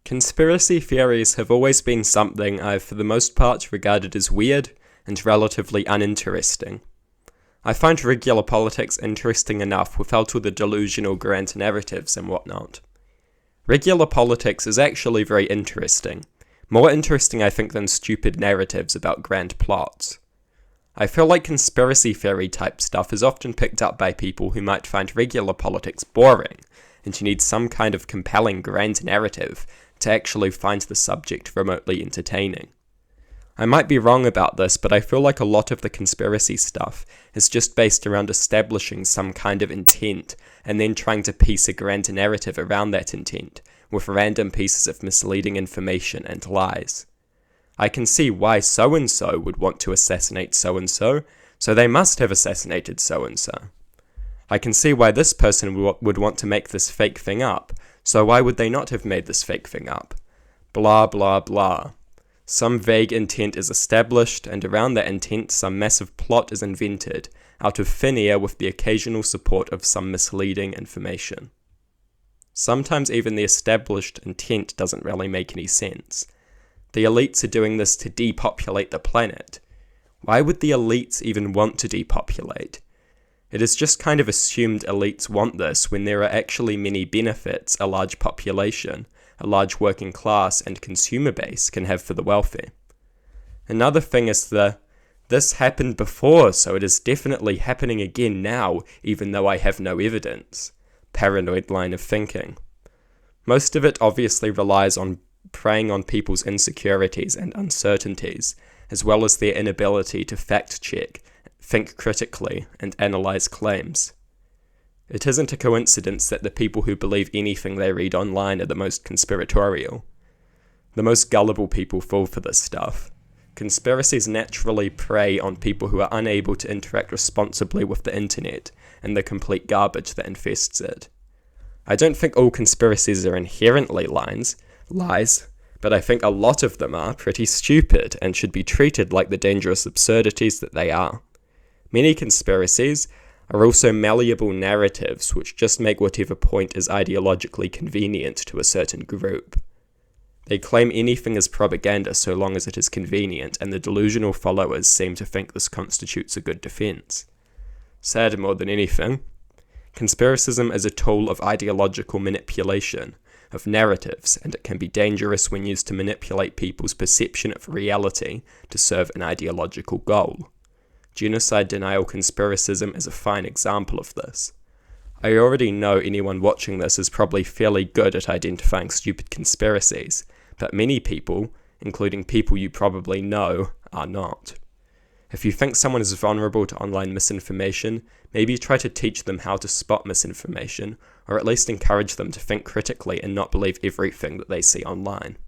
Conspiracy theories have always been something I've for the most part regarded as weird and relatively uninteresting. I find regular politics interesting enough without all the delusional grand narratives and whatnot. Regular politics is actually very interesting. More interesting, I think, than stupid narratives about grand plots. I feel like conspiracy theory type stuff is often picked up by people who might find regular politics boring, and you need some kind of compelling grand narrative to actually find the subject remotely entertaining. I might be wrong about this, but I feel like a lot of the conspiracy stuff is just based around establishing some kind of intent and then trying to piece a grand narrative around that intent with random pieces of misleading information and lies. I can see why so-and-so would want to assassinate so-and-so, so they must have assassinated so-and-so. I can see why this person would want to make this fake thing up, so why would they not have made this fake thing up? Blah blah blah. Some vague intent is established, and around that intent some massive plot is invented, out of thin air with the occasional support of some misleading information. Sometimes even the established intent doesn't really make any sense. The elites are doing this to depopulate the planet. Why would the elites even want to depopulate? It is just kind of assumed elites want this when there are actually many benefits a large population, a large working class and consumer base can have for the wealthy. Another thing is this happened before, so it is definitely happening again now, even though I have no evidence. Paranoid line of thinking. Most of it obviously relies on preying on people's insecurities and uncertainties, as well as their inability to fact-check, think critically, and analyze claims. It isn't a coincidence that the people who believe anything they read online are the most conspiratorial. The most gullible people fall for this stuff. Conspiracies naturally prey on people who are unable to interact responsibly with the internet and the complete garbage that infests it. I don't think all conspiracies are inherently lies, but I think a lot of them are pretty stupid and should be treated like the dangerous absurdities that they are. Many conspiracies are also malleable narratives which just make whatever point is ideologically convenient to a certain group. They claim anything is propaganda so long as it is convenient, and the delusional followers seem to think this constitutes a good defense. Sad more than anything, conspiracism is a tool of ideological manipulation, of narratives, and it can be dangerous when used to manipulate people's perception of reality to serve an ideological goal. Genocide denial conspiracism is a fine example of this. I already know anyone watching this is probably fairly good at identifying stupid conspiracies, but many people, including people you probably know, are not. If you think someone is vulnerable to online misinformation, maybe try to teach them how to spot misinformation, or at least encourage them to think critically and not believe everything that they see online.